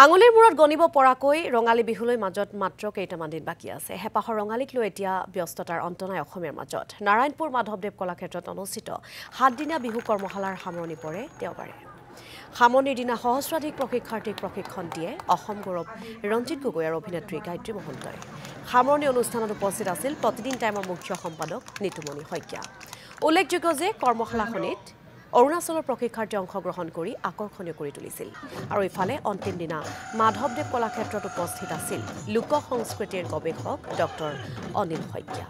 আঙুলিৰ মূৰত গণিব পৰাকৈ ৰঙালী বিহুলৈ মাজত মাত্ৰ কেইটামান দিন বাকী আছে। হেপাহৰ ৰঙালীক লৈ এতিয়া ব্যস্ততাৰ অন্ত নাই অসমীয়াৰ মাজত। নাৰায়ণপুৰ মাধৱদেৱ কলাক্ষেত্ৰত অনুষ্ঠিত 7 দিনীয়া বিহু কৰ্মশালাৰ সামৰণি পৰে দেওবাৰে। সামৰণিৰ দিনা সহস্ৰাধিক প্ৰশিক্ষাৰ্থীক প্ৰশিক্ষণ দিয়ে অসম গৌৰৱ ৰঞ্জিত গগৈ আৰু অভিনেত্ৰী গায়ত্ৰী মহন্তই। সামৰণি অনুষ্ঠানত উপস্থিত আছিল প্ৰতিদিন টাইমৰ মুখ্য সম্পাদক নিতুমণি শইকীয়া। উল্লেখযোগ্য যে কৰ্মশালাখনিত অৰুণাচলৰ প্ৰশিক্ষাৰ্থী অংশগ্ৰহণ কৰি আকৰ্ষণীয় কৰি তুলিছিল। আৰু ইফালে অন্তিম দিনা মাধৱদেৱ কলাক্ষেত্ৰত উপস্থিত আছিল লোক সংস্কৃতিৰ গৱেষক ডক্টৰ অনিল শইকীয়া।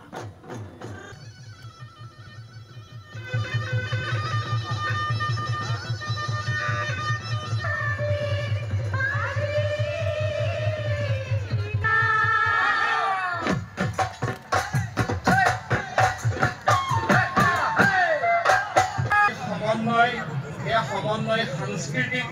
সমন্বয় সাংস্কৃতিক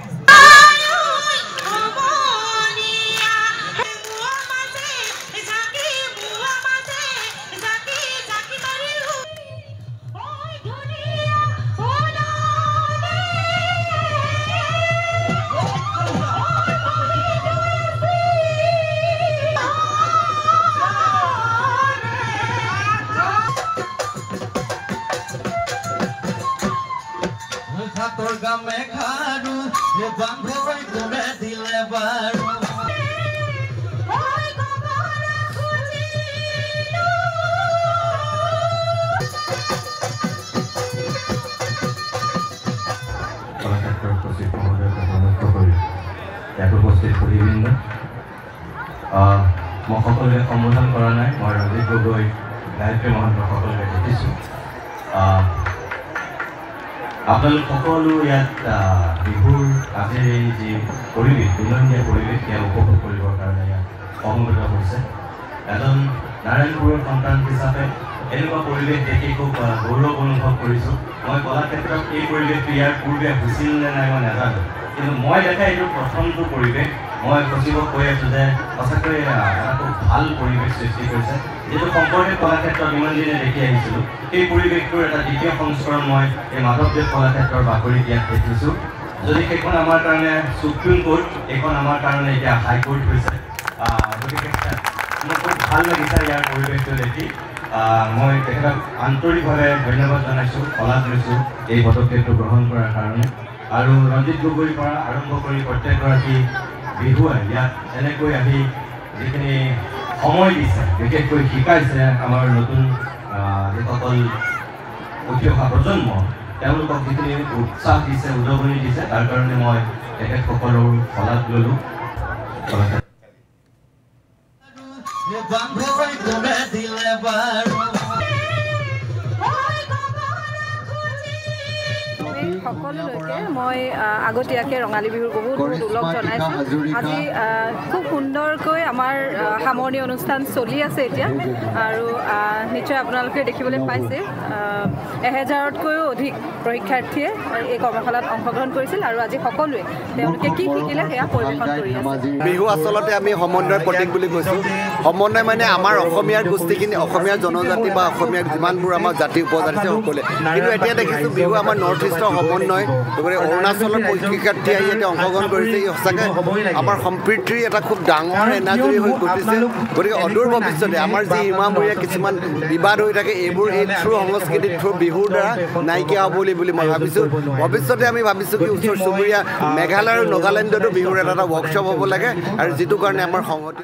তোৰ গামে খাৰু বান্ধবই কৰে দিলে বাৰু উপস্থিত সুধীবৃন্দ মই সকলোকে সম্বোধন কৰা নাই। মই ৰঞ্জিত গগৈ গায়ত্ৰী মহন্ত সকলোকে দেখিছোঁ। আপোনালোক সকলো ইয়াত বিহুৰ আজিৰ এই যি পৰিৱেশ দৈনন্দিন পৰিৱেশ সেয়া উপভোগ কৰিবৰ কাৰণে ইয়াত সমবেত হৈছে। এজন নাৰায়ণপুৰৰ সন্তান হিচাপে এনেকুৱা পৰিৱেশ দেখি খুব গৌৰৱ অনুভৱ কৰিছোঁ। মই কলাক্ষেত্ৰত এই পৰিৱেশটো ইয়াৰ পূৰ্বে হৈছিল নে নাই মই নাজানো, কিন্তু মই দেখা এইটো প্ৰথমটো পৰিৱেশ। মই সচিবক কৈ আছোঁ যে সঁচাকৈ এটা খুব ভাল পৰিৱেশ সৃষ্টি কৰিছে। যিটো শংকৰদেৱ কলাক্ষেত্ৰত ইমান দিনে দেখি আহিছিলোঁ, সেই পৰিৱেশটোৰ এটা দ্বিতীয় সংস্কৰণ মই এই মাধৱদেৱ কলাক্ষেত্ৰৰ বাকৰিত ইয়াত দেখিছোঁ। যদি সেইখন আমাৰ কাৰণে সুপ্ৰিম কোৰ্ট, এইখন আমাৰ কাৰণে এতিয়া হাইকোৰ্ট হৈছে। গতিকে মোৰ খুব ভাল লাগিছে ইয়াৰ পৰিৱেশটো দেখি। মই তেখেতক আন্তৰিকভাৱে ধন্যবাদ জনাইছোঁ, শলাগ লৈছোঁ এই পদক্ষেপটো গ্ৰহণ কৰাৰ কাৰণে। আৰু ৰঞ্জিত গগৈৰ পৰা আৰম্ভ কৰি প্ৰত্যেকগৰাকী বিহুৱাই ইয়াত এনেকৈ আহি যিখিনি সময় দিছে, বিশেষকৈ শিকাইছে আমাৰ নতুন যিসকল উঠি অহা প্ৰজন্ম, তেওঁলোকক যিখিনি উৎসাহ দিছে, উদগনি দিছে, তাৰ কাৰণে মই তেখেতসকলৰ শলাগ ল'লোঁ। বান্ধবই কৰে দিলে বাৰু সকলোলৈকে মই আগতীয়াকৈ ৰঙালী বিহুৰ বহুত ওলগ জনাইছোঁ। আজি খুব সুন্দৰকৈ আমাৰ সামৰণি অনুষ্ঠান চলি আছে এতিয়া, আৰু নিশ্চয় আপোনালোকে দেখিবলৈ পাইছে 1000তকৈও অধিক প্ৰশিক্ষাৰ্থীয়ে এই কৰ্মশালাত অংশগ্ৰহণ কৰিছিল। আৰু আজি সকলোৱে তেওঁলোকে কি শিকিলে সেয়া পৰিৱেশন কৰি আছে। বিহু আচলতে আমি সমন্বয়ৰ প্ৰতীক বুলি কৈছোঁ। সমন্বয় মানে আমাৰ অসমীয়াৰ গোষ্ঠীখিনি, অসমীয়াৰ জনজাতি বা অসমীয়াৰ যিমানবোৰ আমাৰ জাতি উপজাতি সকলোৱে। কিন্তু এতিয়া দেখিছোঁ বিহু আমাৰ নৰ্থ ইষ্টৰ সমন্বয়। গতিকে অৰুণাচলৰ প্ৰশিক্ষাৰ্থী আহি ইয়াতে অংশগ্ৰহণ কৰিছে। ই সঁচাকৈ আমাৰ সম্প্ৰীতিৰ এটা খুব ডাঙৰ এনাজৰী হৈ ঘটিছে। গতিকে অদূৰ ভৱিষ্যতে আমাৰ যি সীমামূৰীয়া কিছুমান বিবাদ হৈ থাকে, এইবোৰ এই থ্ৰু সংস্কৃতিৰ থ্ৰু বিহুৰ দ্বাৰা নাইকিয়া হ'ব বুলি মই ভাবিছোঁ। ভৱিষ্যতে আমি ভাবিছোঁ কি ওচৰ চুবুৰীয়া মেঘালয় আৰু নাগালেণ্ডতো বিহুৰ এটা ৱৰ্কশ্বপ হ'ব লাগে, আৰু যিটো কাৰণে আমাৰ সংহতি